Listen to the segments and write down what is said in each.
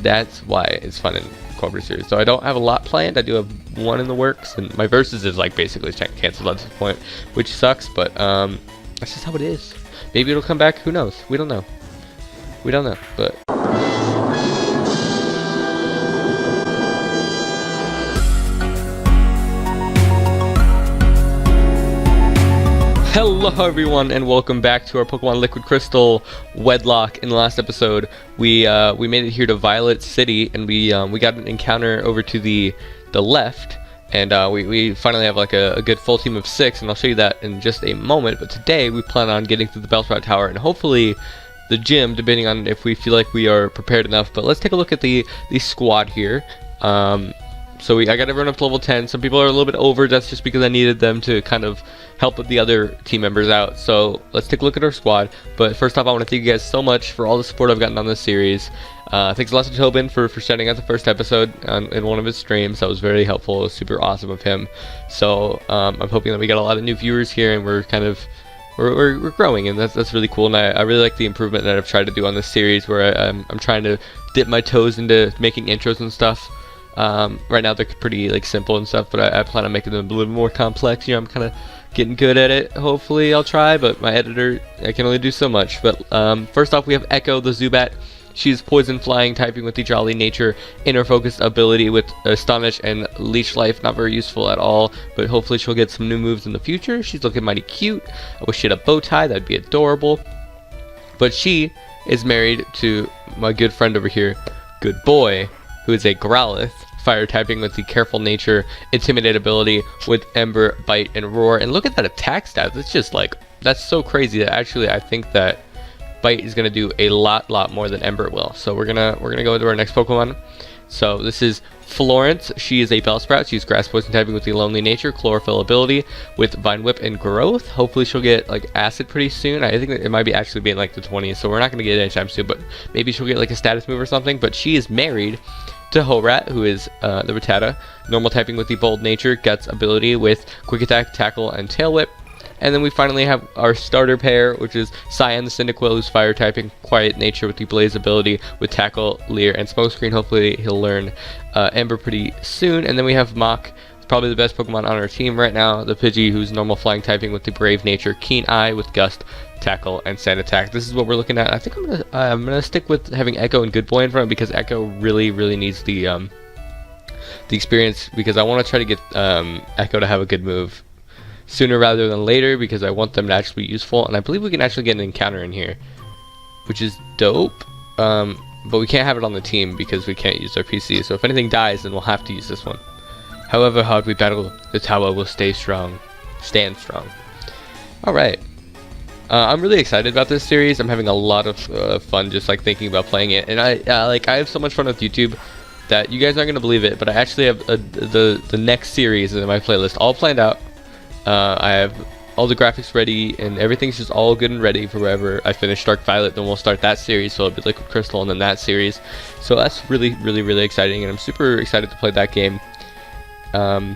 That's why it's fun in cooperative series. So I don't have a lot planned. I do have one in the works, and my versus is like basically canceled at this point, which sucks, but that's just how it is. Maybe it'll come back, who knows? We don't know. We don't know, but hello everyone, and welcome back to our Pokemon Liquid Crystal Wedlocke. In the last episode, we made it here to Violet City, and we got an encounter over to the left, and we finally have like a good full team of 6, and I'll show you that in just a moment. But today we plan on getting to the BELLSPROUT Tower and hopefully the gym, depending on if we feel like we are prepared enough. But let's take a look at the squad here. So I got everyone up to level 10. Some people are a little bit over. That's just because I needed them to kind of help with the other team members out. So let's take a look at our squad. But first off, I want to thank you guys so much for all the support I've gotten on this series. Thanks a lot to Tobin for shouting out the first episode in one of his streams. That was very helpful. It was super awesome of him. So I'm hoping that we got a lot of new viewers here, and we're kind of we're growing, and that's really cool. And I really like the improvement that I've tried to do on this series, where I'm trying to dip my toes into making intros and stuff. Right now they're pretty like simple and stuff, but I plan on making them a little more complex. You know, I'm kind of getting good at it. Hopefully I'll try, but my editor, I can only do so much. But first off, we have Echo the Zubat. She's poison flying typing with the Jolly Nature, inner focused ability with Astonish and Leech Life. Not very useful at all, but hopefully she'll get some new moves in the future. She's looking mighty cute. I wish she had a bow tie, that'd be adorable. But she is married to my good friend over here, Good Boy, who is a Growlithe, fire typing with the Careful Nature, Intimidate ability with Ember, Bite, and Roar. And look at that attack stat. That's just like, that's so crazy that actually I think that Bite is gonna do a lot more than Ember will. So we're gonna go into our next Pokemon. So this is Florence. She is a BELLSPROUT. She's grass poison typing with the Lonely Nature, Chlorophyll ability with Vine Whip and Growth. Hopefully she'll get like Acid pretty soon. I think that it might be actually being like the 20th, so we're not gonna get it anytime soon, but maybe she'll get like a status move or something. But she is married to Horat, who is the Rattata, normal typing with the Bold Nature, Guts ability with Quick Attack, Tackle, and Tail Whip. And then we finally have our starter pair, which is Cyan the Cyndaquil, who's fire typing, Quiet Nature with the Blaze ability with Tackle, Leer, and Smokescreen. Hopefully he'll learn Ember pretty soon. And then we have Mach, probably the best Pokemon on our team right now, the Pidgey, who's normal flying typing with the Brave Nature, Keen Eye with Gust, Tackle, and Sand Attack. This is what we're looking at. I think I'm gonna stick with having Echo and Good Boy in front, because Echo really needs the experience, because I want to try to get Echo to have a good move sooner rather than later, because I want them to actually be useful. And I believe we can actually get an encounter in here, which is dope. But we can't have it on the team because we can't use our PC. So if anything dies, then we'll have to use this one. However hard we battle, the tower will stand strong. Alright. I'm really excited about this series. I'm having a lot of fun just like thinking about playing it. And I have so much fun with YouTube that you guys aren't going to believe it, but I actually have the next series in my playlist all planned out. I have all the graphics ready, and everything's just all good and ready for wherever I finish Dark Violet. Then we'll start that series, so it'll be Liquid Crystal and then that series. So that's really exciting, and I'm super excited to play that game. I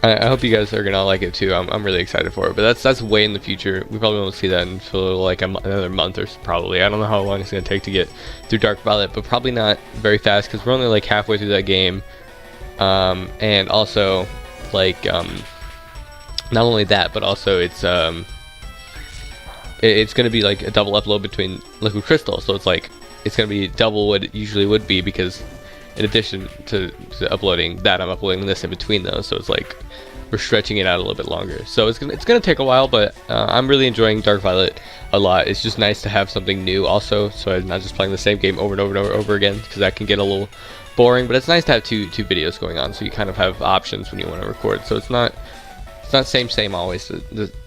hope you guys are gonna like it too. I'm really excited for it, but that's way in the future. We probably won't see that until like another month or probably. I don't know how long it's gonna take to get through Dark Violet, but probably not very fast, because we're only like halfway through that game. And also like not only that, but also it's gonna be like a double upload between Liquid Crystal, so it's like it's gonna be double what it usually would be, because in addition to uploading that, I'm uploading this in between those, so it's like we're stretching it out a little bit longer. So it's gonna take a while, but I'm really enjoying Dark Violet a lot. It's just nice to have something new also, so I'm not just playing the same game over and over again, because that can get a little boring. But it's nice to have two videos going on, so you kind of have options when you want to record. So it's not same always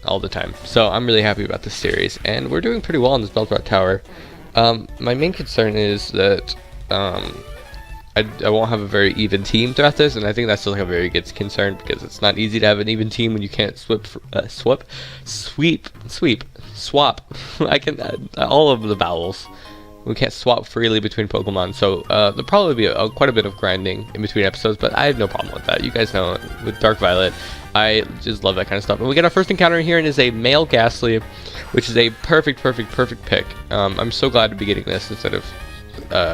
all the time. So I'm really happy about this series, and we're doing pretty well in this BELLSPROUT Tower. My main concern is that I won't have a very even team throughout this, and I think that's still like a very good concern, because it's not easy to have an even team when you can't swap. I can all of the vowels. We can't swap freely between Pokemon, so there'll probably be quite a bit of grinding in between episodes, but I have no problem with that. You guys know, with Dark Violet, I just love that kind of stuff. And we get our first encounter in here, and is a male Ghastly, which is a perfect pick. I'm so glad to be getting this instead of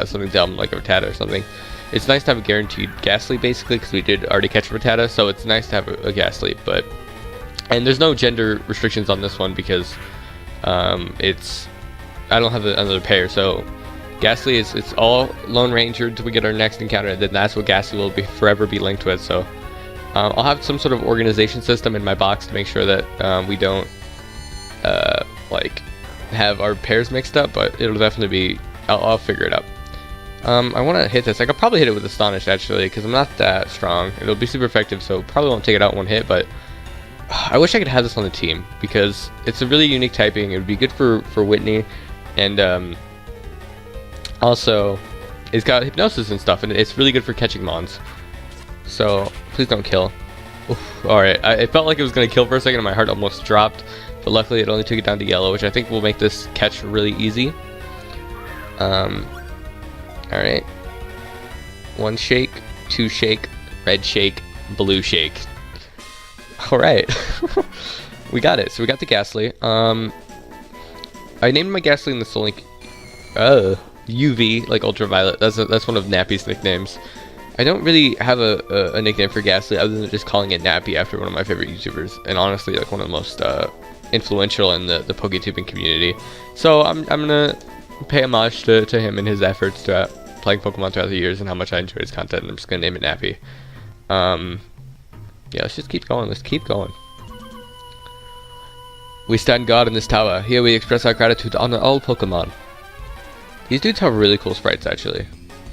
something dumb like a Rattata or something. It's nice to have a guaranteed ghastly basically, because we did already catch a Rattata, so it's nice to have a ghastly. But and there's no gender restrictions on this one because I don't have another pair, so ghastly it's all Lone Ranger until we get our next encounter, and then that's what ghastly will be forever be linked with. So I'll have some sort of organization system in my box to make sure that we don't like have our pairs mixed up, but it'll definitely be, I'll figure it out. I want to hit this. I could probably hit it with Astonish actually, because I'm not that strong. It'll be super effective, so probably won't take it out in one hit, but I wish I could have this on the team because it's a really unique typing. It would be good for Whitney, and also it's got hypnosis and stuff, and it's really good for catching mons. So please don't kill. Alright, it felt like it was going to kill for a second and my heart almost dropped, but luckily it only took it down to yellow, which I think will make this catch really easy. Alright. 1 shake, 2 shake, red shake, blue shake. Alright. We got it. So we got the ghastly. I named my ghastly in the Soul Link UV, like ultraviolet. That's one of Nappy's nicknames. I don't really have a nickname for ghastly other than just calling it Nappy after one of my favorite YouTubers, and honestly like one of the most influential in the PokeTubing community. So I'm gonna pay homage to him and his efforts to playing Pokemon throughout the years and how much I enjoy his content, and I'm just gonna name it Nappy. Yeah, let's just keep going. Let's keep going. We stand guard in this tower. Here we express our gratitude to honor all Pokemon. These dudes have really cool sprites actually,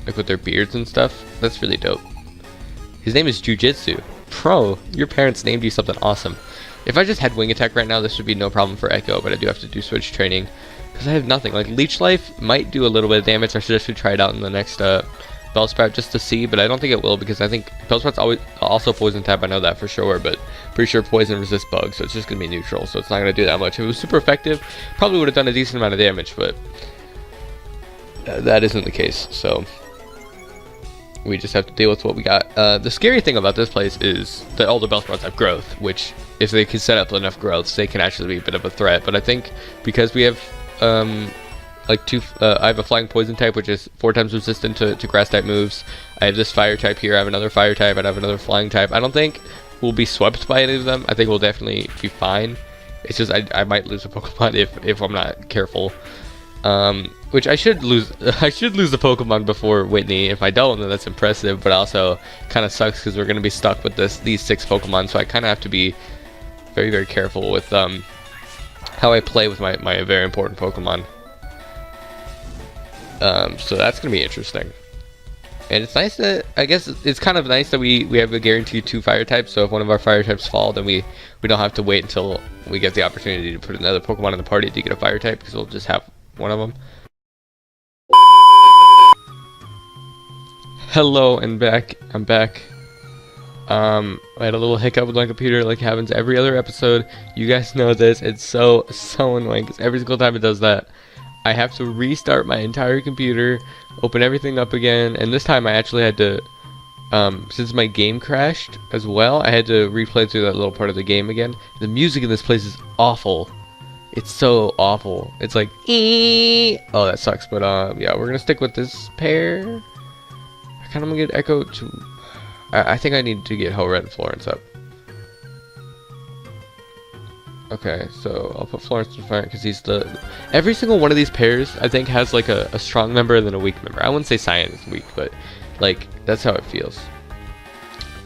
like with their beards and stuff. That's really dope. His name is Jujitsu. Bro, your parents named you something awesome. If I just had Wing Attack right now, this would be no problem for Echo, but I do have to do switch training because I have nothing. Like Leech Life might do a little bit of damage. I should actually try it out in the next Bellsprout just to see, but I don't think it will because I think Bellsprout's always also poison type. I know that for sure, but pretty sure poison resists bugs, so it's just gonna be neutral, so it's not gonna do that much. If it was super effective, probably would have done a decent amount of damage, but that isn't the case, so we just have to deal with what we got. The scary thing about this place is that all the Bellsprouts have growth, which if they can set up enough growths, they can actually be a bit of a threat. But I think because we have like I have a flying poison type, which is 4 times resistant to grass type moves. I have this fire type here. I have another fire type. I have another flying type. I don't think we'll be swept by any of them. I think we'll definitely be fine. It's just I might lose a Pokemon if I'm not careful. Which I should lose. I should lose the Pokemon before Whitney. If I don't, then that's impressive. But also kind of sucks because we're gonna be stuck with these 6 Pokemon. So I kind of have to be very, very careful with how I play with my very important Pokemon. So that's gonna be interesting. And it's nice that, I guess it's kind of nice that we have a guaranteed 2 fire types, so if one of our fire types fall, then we don't have to wait until we get the opportunity to put another Pokemon in the party to get a fire type, because we'll just have one of them. Hello, and I'm back. I had a little hiccup with my computer like happens every other episode. You guys know this. It's so annoying, because every single time it does that, I have to restart my entire computer, open everything up again, and this time I actually had to, since my game crashed as well, I had to replay through that little part of the game again. The music in this place is awful. It's so awful. It's like, oh, that sucks, but yeah, we're gonna stick with this pair. I kind of gonna get Echo to, I think I need to get Ho-Red and Florence up. Okay, so I'll put Florence in front because he's every single one of these pairs I think has like a strong member and then a weak member. I wouldn't say Cyan is weak, but like that's how it feels.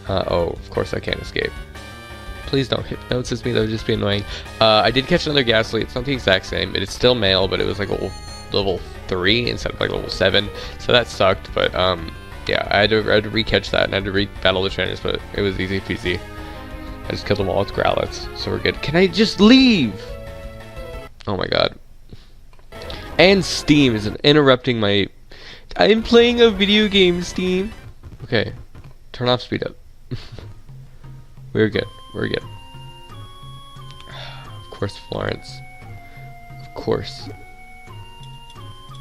Oh, of course I can't escape. Please don't hypnosis me, that would just be annoying. I did catch another Ghastly. It's not the exact same. It's still male, but it was like level 3 instead of like level 7, so that sucked. But yeah, I had to re-catch that and I had to re-battle the trainers, but it was easy peasy. I just killed them all with Growlithe, so we're good. Can I just leave? Oh my god. And Steam is interrupting my... I'm playing a video game, Steam. Okay. Turn off speed up. We're good. We're good. Of course, Florence. Of course.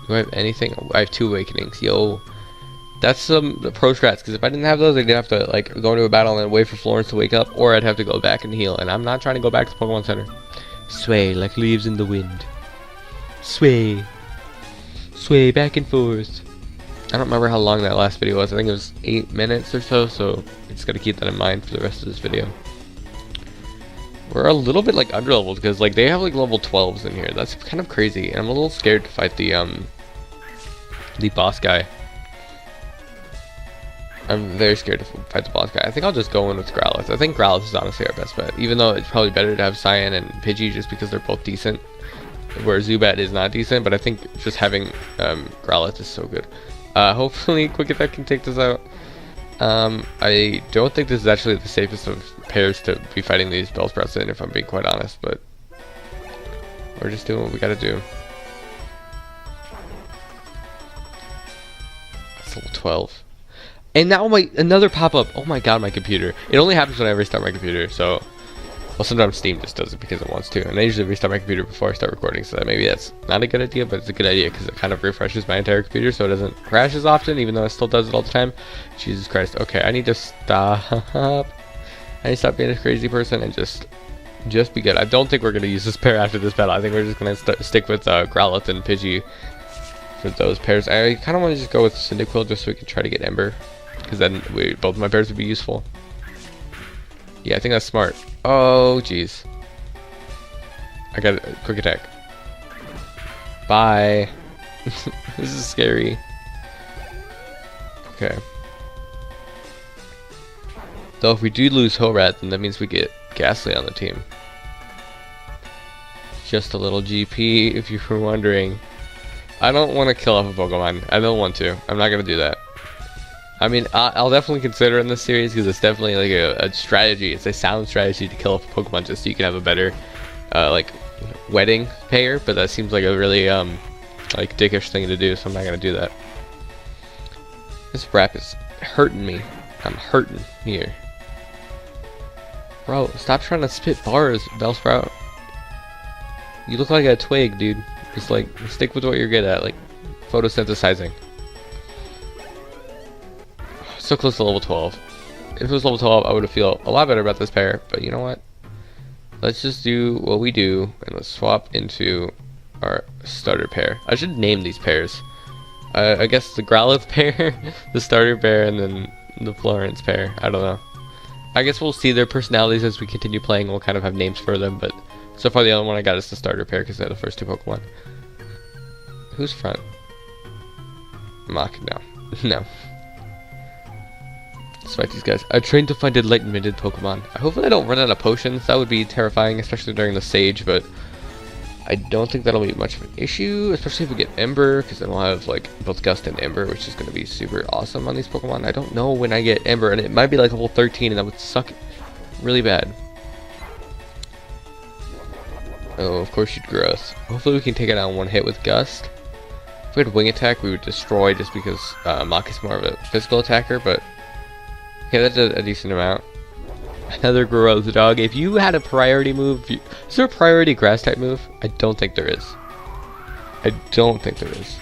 Do I have anything? I have 2 awakenings. Yo. That's the pro strats, because if I didn't have those, I'd have to like go into a battle and then wait for Florence to wake up, or I'd have to go back and heal, and I'm not trying to go back to the Pokemon Center. Sway like leaves in the wind. Sway. Sway back and forth. I don't remember how long that last video was. I think it was 8 minutes or so, so I just gotta keep that in mind for the rest of this video. We're a little bit like underleveled because like they have like level 12s in here. That's kind of crazy, and I'm a little scared to fight the boss guy. I'm very scared to fight the boss guy. I think I'll just go in with Growlithe. I think Growlithe is honestly our best bet, even though it's probably better to have Cyan and Pidgey just because they're both decent, where Zubat is not decent. But I think just having Growlithe is so good. Hopefully Quick Attack can take this out. I don't think this is actually the safest of pairs to be fighting these Bellsprouts in, if I'm being quite honest, but we're just doing what we gotta do. That's level 12. And now another pop-up. Oh my god, my computer. It only happens when I restart my computer, so... Well, sometimes Steam just does it because it wants to, and I usually restart my computer before I start recording, so that maybe that's not a good idea, but it's a good idea because it kind of refreshes my entire computer so it doesn't crash as often, even though it still does it all the time. Jesus Christ. Okay, I need to stop. I need to stop being a crazy person and just be good. I don't think we're going to use this pair after this battle. I think we're just going to stick with Growlithe and Pidgey for those pairs. I kind of want to just go with Cyndaquil just so we can try to get Ember, because then both of my pairs would be useful. Yeah, I think that's smart. Oh, jeez. I got a Quick Attack. Bye. This is scary. Okay. Though if we do lose Ho-Rat, then that means we get Ghastly on the team. Just a little GP, if you were wondering. I don't want to kill off a Pokemon. I don't want to. I'm not going to do that. I mean, I'll definitely consider in this series because it's definitely like a strategy. It's a sound strategy to kill off a Pokemon just so you can have a better, like, wedding pair. But that seems like a really, like, dickish thing to do, so I'm not gonna do that. This rap is hurting me. I'm hurting here. Bro, stop trying to spit bars, Bellsprout. You look like a twig, dude. Just, like, stick with what you're good at, like, photosynthesizing. So close to level 12. If it was level 12, I would have felt a lot better about this pair, but you know what? Let's just do what we do, and let's swap into our starter pair. I should name these pairs. I guess the Growlithe pair, the starter pair, and then the Florence pair. I don't know. I guess we'll see their personalities as we continue playing. We'll kind of have names for them, but so far the only one I got is the starter pair because they're the first two Pokemon. Who's front? Mach, no. No. Let's fight these guys. I trained to find enlightenmented Pokemon. Hopefully I don't run out of potions. That would be terrifying, especially during the Sage, but I don't think that'll be much of an issue, especially if we get Ember, because then we'll have like both Gust and Ember, which is going to be super awesome on these Pokemon. I don't know when I get Ember, and it might be like level 13, and that would suck really bad. Oh, of course you'd Growth. Hopefully we can take it out in one hit with Gust. If we had Wing Attack, we would destroy just because Mach is more of a physical attacker, but yeah, that's a decent amount. Another Growth dog. If you had a priority move, is there a priority grass type move? I don't think there is. I don't think there is.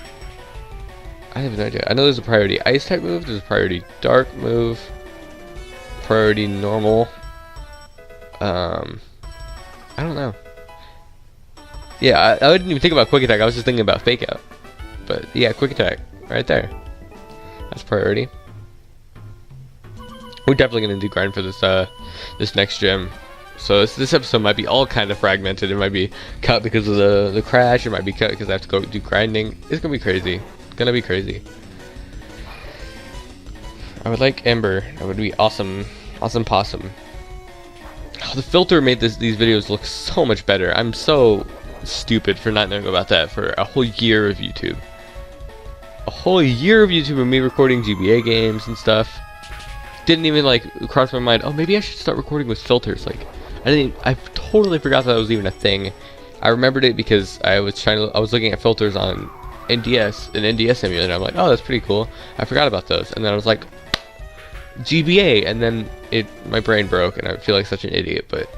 I have no idea. I know there's a priority ice type move, there's a priority dark move, priority normal. I don't know. Yeah, I didn't even think about Quick Attack, I was just thinking about Fake Out. But yeah, Quick Attack, right there. That's priority. We're definitely gonna do grind for this this next gym. So this episode might be all kind of fragmented. It might be cut because of the crash. It might be cut because I have to go do grinding. It's gonna be crazy. It's gonna be crazy. I would like Ember. That would be awesome. Awesome possum. Oh, the filter made these videos look so much better. I'm so stupid for not knowing about that for a whole year of YouTube. A whole year of YouTube of me recording GBA games and stuff. Didn't even like cross my mind, oh maybe I should start recording with filters. Like I totally forgot that was even a thing. I remembered it because I was looking at filters on NDS, an NDS emulator. I'm like, oh that's pretty cool. I forgot about those, and then I was like, GBA, and then my brain broke and I feel like such an idiot. But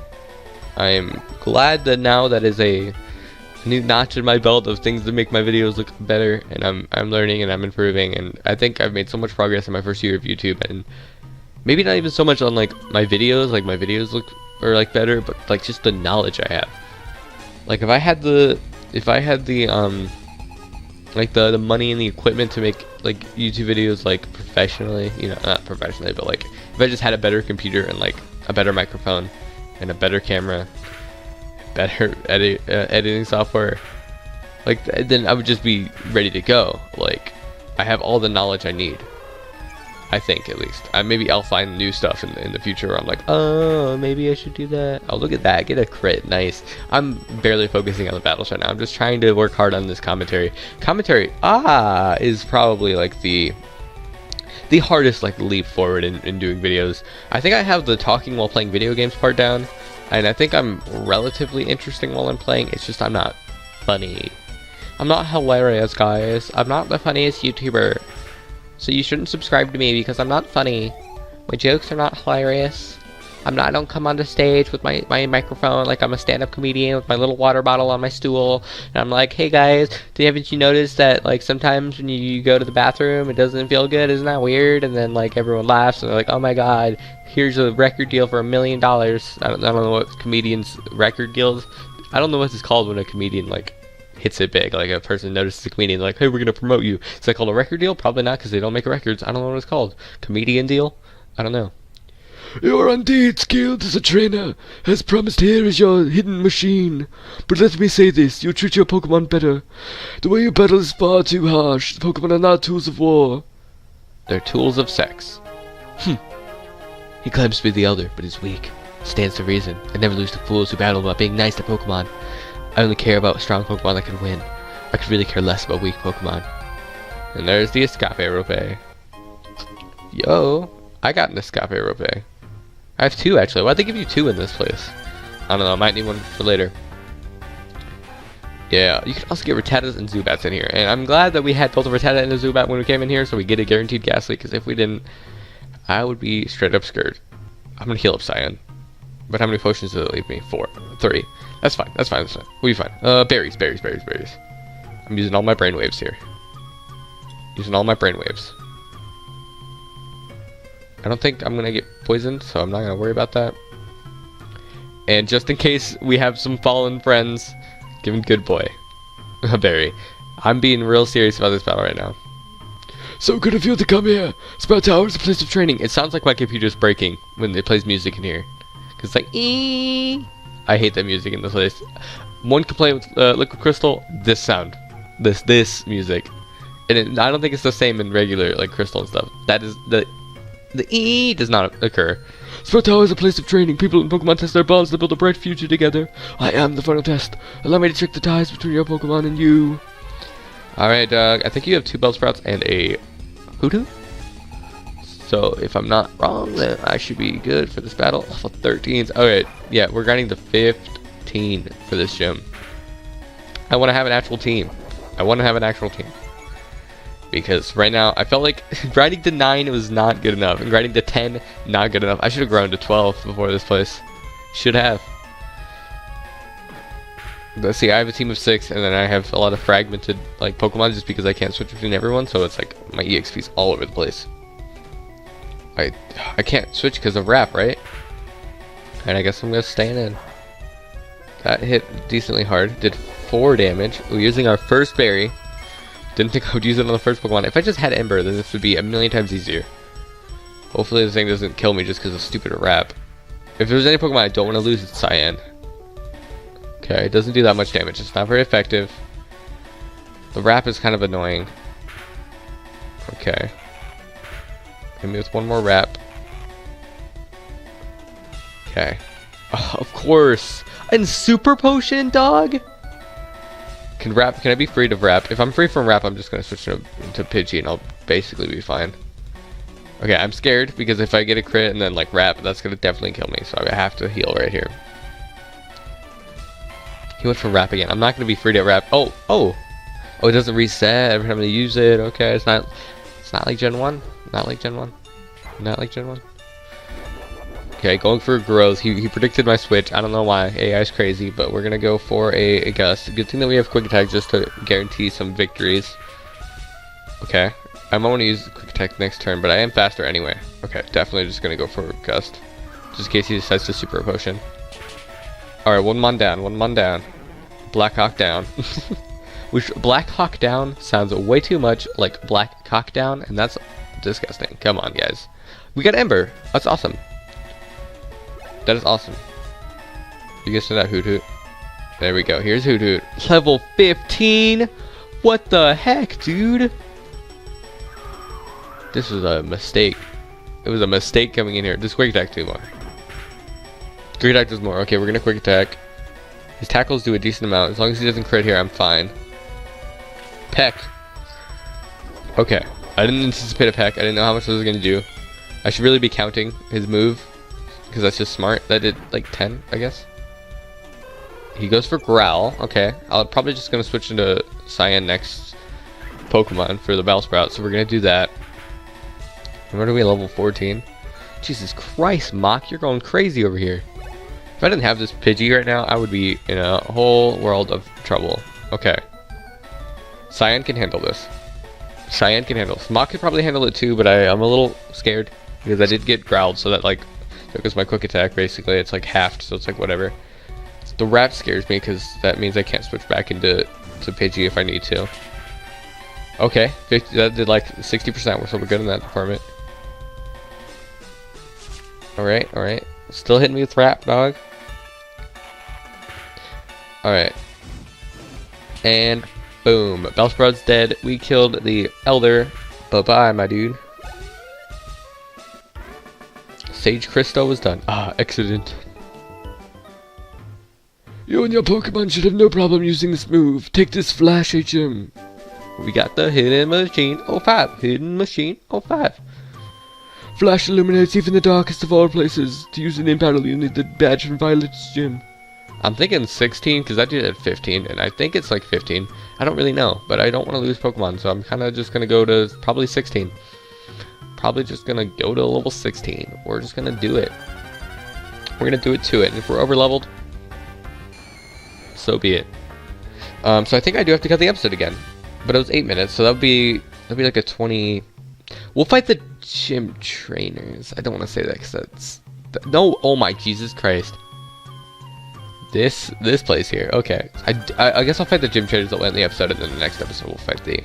I'm glad that now that is a new notch in my belt of things to make my videos look better, and I'm learning and I'm improving, and I think I've made so much progress in my first year of YouTube. And maybe not even so much on like my videos look or like better, but like just the knowledge I have. Like if I had the like the money and the equipment to make like YouTube videos like professionally, you know, not professionally, but like if I just had a better computer and like a better microphone and a better camera, better editing software, like then I would just be ready to go. Like I have all the knowledge I need, I think, at least. Maybe I'll find new stuff in the future where I'm like, oh, maybe I should do that. Oh, look at that, get a crit, nice. I'm barely focusing on the battles right now. I'm just trying to work hard on this commentary. Is probably like the hardest like leap forward in doing videos. I think I have the talking while playing video games part down, and I think I'm relatively interesting while I'm playing. It's just I'm not funny. I'm not hilarious, guys. I'm not the funniest YouTuber. So you shouldn't subscribe to me because I'm not funny. My jokes are not hilarious. I don't come onto stage with my microphone like I'm a stand-up comedian with my little water bottle on my stool. And I'm like, hey guys, haven't you noticed that like sometimes when you go to the bathroom it doesn't feel good? Isn't that weird? And then like everyone laughs and they're like, oh my god, here's a record deal for $1 million. I don't know what comedians' record deals. I don't know what it's called when a comedian like hits it big, like a person notices a comedian like, hey, we're gonna promote you. Is that called a record deal? Probably not, because they don't make records. I don't know what it's called. Comedian deal? I don't know. You are indeed skilled as a trainer. As promised, here is your hidden machine. But let me say this, you treat your Pokemon better. The way you battle is far too harsh. The Pokemon are not tools of war. They're tools of sex. He claims to be the elder, but he's weak. Stands to reason. I never lose to fools who battle about being nice to Pokemon. I only care about strong Pokemon that can win. I could really care less about weak Pokemon. And there's the Escape Rope. Yo, I got an Escape Rope. I have 2 actually. Why'd they give you 2 in this place? I don't know, I might need one for later. Yeah, you can also get Rattatas and Zubats in here. And I'm glad that we had both a Rattata and a Zubat when we came in here, so we get a guaranteed Ghastly, because if we didn't, I would be straight up scared. I'm gonna heal up Cyan. But how many potions did it leave me? 3. That's fine, that's fine, that's fine. We'll be fine. Berries. I'm using all my brainwaves here. Using all my brainwaves. I don't think I'm gonna get poisoned, so I'm not gonna worry about that. And just in case we have some fallen friends, give him good boy. A berry. I'm being real serious about this battle right now. So good of you to come here. Sprout Tower is a place of training. It sounds like my computer's breaking when it plays music in here. Cause it's like, eeeeee. I hate that music in this place. One complaint with Liquid Crystal, this sound. This music. And I don't think it's the same in regular like Crystal and stuff. That is the E does not occur. Sprout Tower is a place of training. People in Pokemon test their bonds to build a bright future together. I am the final test. Allow me to check the ties between your Pokemon and you. Alright, Doug. I think you have 2 Bellsprouts and a Hoodoo? So if I'm not wrong, then I should be good for this battle. Level 13s. Okay, yeah, we're grinding to 15 for this gym. I want to have an actual team. Because right now, I felt like grinding to 9 was not good enough. And grinding to 10, not good enough. I should have grown to 12 before this place. Should have. Let's see, I have a team of 6, and then I have a lot of fragmented like Pokemon just because I can't switch between everyone. So it's like my EXP's all over the place. I can't switch because of Wrap, right? And I guess I'm gonna stay in. That hit decently hard. Did 4 damage. We're using our first berry. Didn't think I would use it on the first Pokemon. If I just had Ember, then this would be a million times easier. Hopefully this thing doesn't kill me just because of stupid Wrap. If there's any Pokemon I don't want to lose, it's Cyan. Okay, it doesn't do that much damage. It's not very effective. The Wrap is kind of annoying. Okay. Hit me with 1 more Wrap. Okay. Oh, of course. And Super Potion, dog? Can I be freed of Wrap? If I'm free from Wrap, I'm just going to switch to Pidgey and I'll basically be fine. Okay, I'm scared because if I get a crit and then like Wrap, that's going to definitely kill me. So I have to heal right here. He went for Wrap again. I'm not going to be free to Wrap. Oh, it doesn't reset every time I use it. Okay, it's not like Gen 1. Not like Gen 1. Okay, going for growth. He predicted my switch. I don't know why. AI is crazy, but we're gonna go for a Gust. Good thing that we have Quick Attack just to guarantee some victories. Okay, I might want to use Quick Attack next turn, but I am faster anyway. Okay, definitely just gonna go for Gust, just in case he decides to Super Potion. All right, one mon down. Blackhawk down. Which Black Hawk Down sounds way too much like Black Cock Down, and that's disgusting. Come on, guys. We got Ember. That's awesome. That is awesome. You guys see that, Hoot Hoot? There we go. Here's Hoot Hoot. Level 15. What the heck, dude? This was a mistake. It was a mistake coming in here. Just quick attack too more. Quick attack does more. Okay, we're gonna quick attack. His tackles do a decent amount. As long as he doesn't crit here, I'm fine. Peck. Okay. I didn't anticipate a peck. I didn't know how much this was gonna do. I should really be counting his move, because that's just smart. That did like 10, I guess. He goes for Growl. Okay. I'll probably just gonna switch into Cyan next Pokemon for the BELLSPROUT, so we're gonna do that. And what are we, level 14? Jesus Christ, Mach, you're going crazy over here. If I didn't have this Pidgey right now, I would be in a whole world of trouble. Okay. Cyan can handle this. Cyan can handle this. Mach could probably handle it too, but I'm a little scared because I did get growled, so that like there goes my quick attack. Basically, it's like halved, so it's like whatever. The rat scares me because that means I can't switch back into Pidgey if I need to. Okay, 50, that did like 60%, so we're good in that department. Alright, alright. Still hitting me with Rap, dog. Alright. And boom. BELLSPROUT's dead. We killed the Elder. Bye-bye, my dude. Sage Crystal was done. Ah, excellent. You and your Pokemon should have no problem using this move. Take this Flash HM. We got the Hidden Machine 05. Hidden Machine 05. Flash illuminates even the darkest of all places. To use it in battle, you need the badge from Violet's gym. I'm thinking 16 because I did it at 15, and I think it's like 15. I don't really know, but I don't want to lose Pokemon, so I'm kind of just going to go to probably 16. Probably just going to go to level 16. We're just going to do it. We're going to do it to it, and if we're over leveled, so be it. So I think I do have to cut the episode again, but it was 8 minutes, so that'd be like a 20. We'll fight the gym trainers. I don't want to say that because that's no. Oh my Jesus Christ! This place here. Okay, I guess I'll fight the gym trainers that will end the episode, and then the next episode we'll fight the.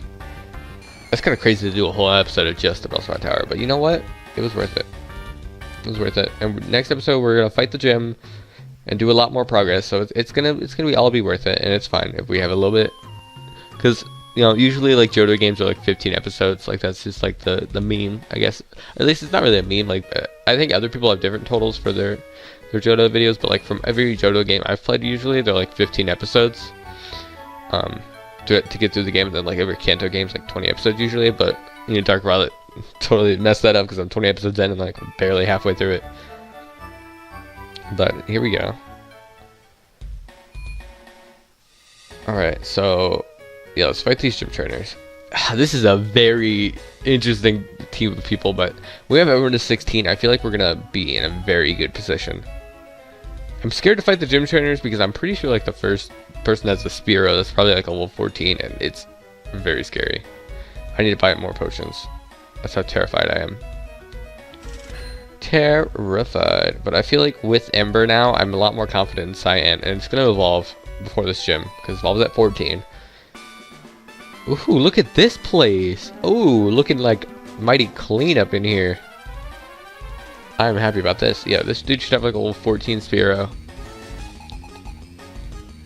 That's kind of crazy to do a whole episode of just the BELLSPROUT Tower, but you know what? It was worth it. It was worth it. And next episode we're gonna fight the gym and do a lot more progress. So it's gonna be worth it, and it's fine if we have a little bit, because you know usually like Johto games are like 15 episodes. Like that's just like the meme, I guess. At least it's not really a meme. Like I think other people have different totals for their Johto videos, but like from every Johto game I've played, usually they're like 15 episodes. To get through the game, and then like every Kanto game's like 20 episodes usually. But you know, Dark Violet totally messed that up because I'm 20 episodes in and like barely halfway through it. But here we go. Alright, so yeah, let's fight these gym trainers. This is a very interesting team of people, but we have everyone to 16. I feel like we're gonna be in a very good position. I'm scared to fight the gym trainers because I'm pretty sure like the first person has a Spearow that's probably like a level 14, and it's very scary. I need to buy more potions. That's how terrified I am. Terrified. But I feel like with Ember now, I'm a lot more confident in Cyan, and it's gonna evolve before this gym because it evolves at 14. Ooh, look at this place. Ooh, looking like mighty clean up in here. I'm happy about this. Yeah, this dude should have like a level 14 Spearow.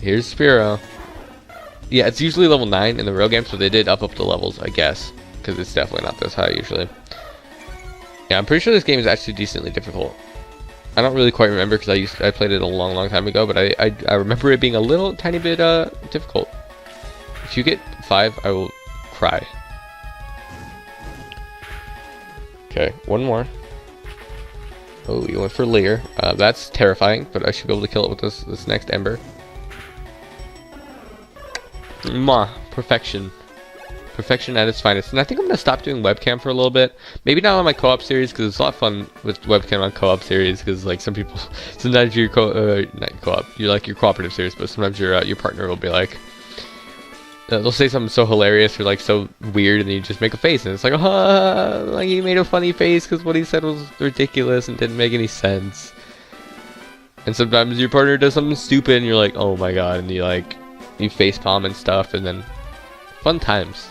Here's Spearow. Yeah, it's usually level 9 in the real game, so they did up the levels, I guess, because it's definitely not this high usually. Yeah, I'm pretty sure this game is actually decently difficult. I don't really quite remember because I played it a long time ago, but I remember it being a little tiny bit difficult. If you get 5, I will cry. Okay, one more. Oh, you went for Leer. That's terrifying, but I should be able to kill it with this next Ember. Mwah, perfection. Perfection at its finest. And I think I'm going to stop doing webcam for a little bit. Maybe not on my co-op series, because it's a lot of fun with webcam on co-op series, because like some people, sometimes your not co-op, you're like your cooperative series, but sometimes your partner will be like, they'll say something so hilarious or like so weird, and then you just make a face, and it's like, like he made a funny face because what he said was ridiculous and didn't make any sense. And sometimes your partner does something stupid, and you're like, oh my god, and you facepalm and stuff, and then Fun times.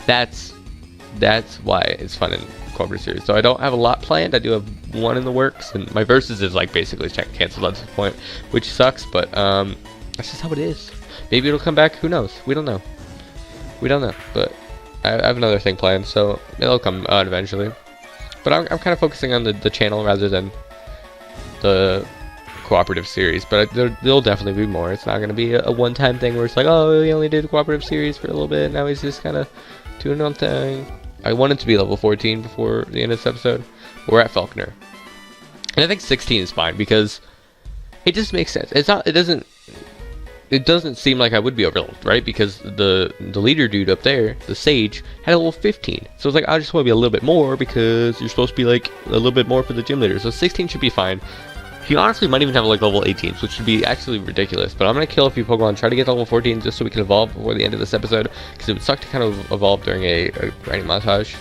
That's why it's fun in cooperative series. So I don't have a lot planned. I do have one in the works, and my versus is like basically canceled at this point, which sucks. But that's just how it is. Maybe it'll come back. Who knows? We don't know. We don't know. But I have another thing planned, so it'll come eventually. But I'm kind of focusing on the channel rather than the cooperative series. But there'll definitely be more. It's not going to be a one-time thing where it's like, oh, we only did a cooperative series for a little bit. Now he's just kind of doing one thing. I wanted to be level 14 before the end of this episode. We're at Falconer, and I think 16 is fine because it just makes sense. It's not. It doesn't seem like I would be overlooked, right? Because the leader dude up there, the sage, had a level 15. So it's like, I just want to be a little bit more because you're supposed to be like a little bit more for the gym leader. So 16 should be fine. He honestly might even have like level 18s, which would be actually ridiculous. But I'm going to kill a few Pokemon, try to get level 14 just so we can evolve before the end of this episode. Because it would suck to kind of evolve during a grinding montage.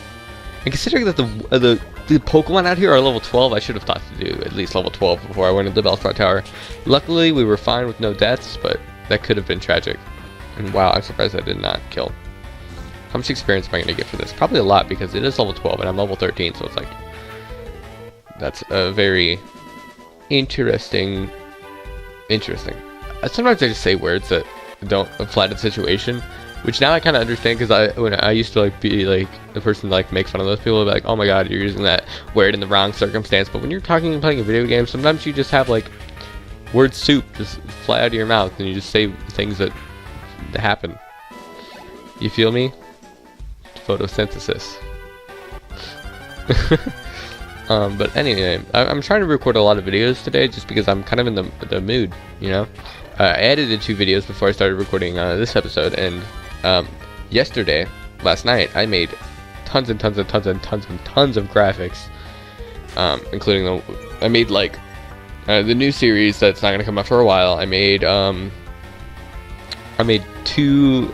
And considering that the Pokemon out here are level 12, I should have thought to do at least level 12 before I went into the BELLSPROUT Tower. Luckily, we were fine with no deaths, but that could have been tragic. And wow, I'm surprised I did not kill. How much experience am I going to get for this? Probably a lot, because it is level 12 and I'm level 13, so it's like... That's a very interesting... Sometimes I just say words that don't apply to the situation, which now I kind of understand, because when I used to like be like the person to like make fun of those people, be like, oh my god, you're using that word in the wrong circumstance. But when you're talking and playing a video game, sometimes you just have like word soup just fly out of your mouth and you just say things that happen. You feel me? Photosynthesis. But anyway, I'm trying to record a lot of videos today just because I'm kind of in the mood, you know? I edited 2 videos before I started recording this episode, and last night, I made tons of graphics, including I made like the new series that's not gonna come out for a while. I made 2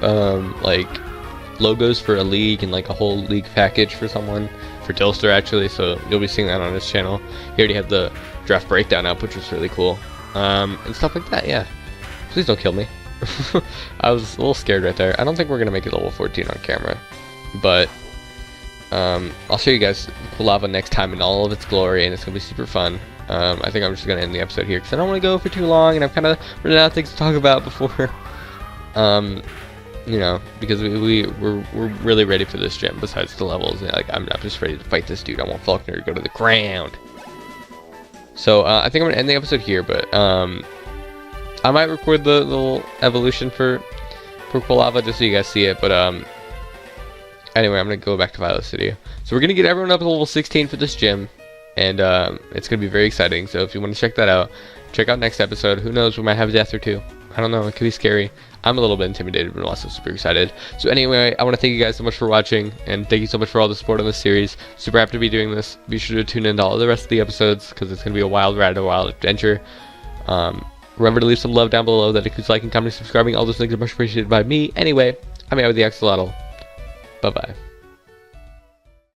like logos for a league and like a whole league package for someone, for dillster actually, so you'll be seeing that on his channel. He already had the draft breakdown up, which was really cool, and stuff like that. Yeah, please don't kill me. I was a little scared right there. I don't think we're gonna make it level 14 on camera, but I'll show you guys lava next time in all of its glory, and it's gonna be super fun. I think I'm just gonna end the episode here because I don't want to go for too long, and I'm kind of running out of things to talk about before you know, because we're really ready for this gym. Besides the levels, like I'm not just ready to fight this dude. I want Falconer to go to the ground. So I think I'm gonna end the episode here, but I might record the little evolution for Lava just so you guys see it. But anyway, I'm gonna go back to Violet City. So we're gonna get everyone up to level 16 for this gym, and it's gonna be very exciting. So if you want to check that out, check out next episode. Who knows, we might have a death or 2. I don't know, it could be scary. I'm a little bit intimidated, but also super excited. So anyway, I want to thank you guys so much for watching, and thank you so much for all the support on this series. Super happy to be doing this. Be sure to tune in to all the rest of the episodes, because it's going to be a wild ride, a wild adventure. Remember to leave some love down below. That includes liking, commenting, subscribing. All those things are much appreciated by me. Anyway, I'm AoiTheAxolotl. Bye-bye.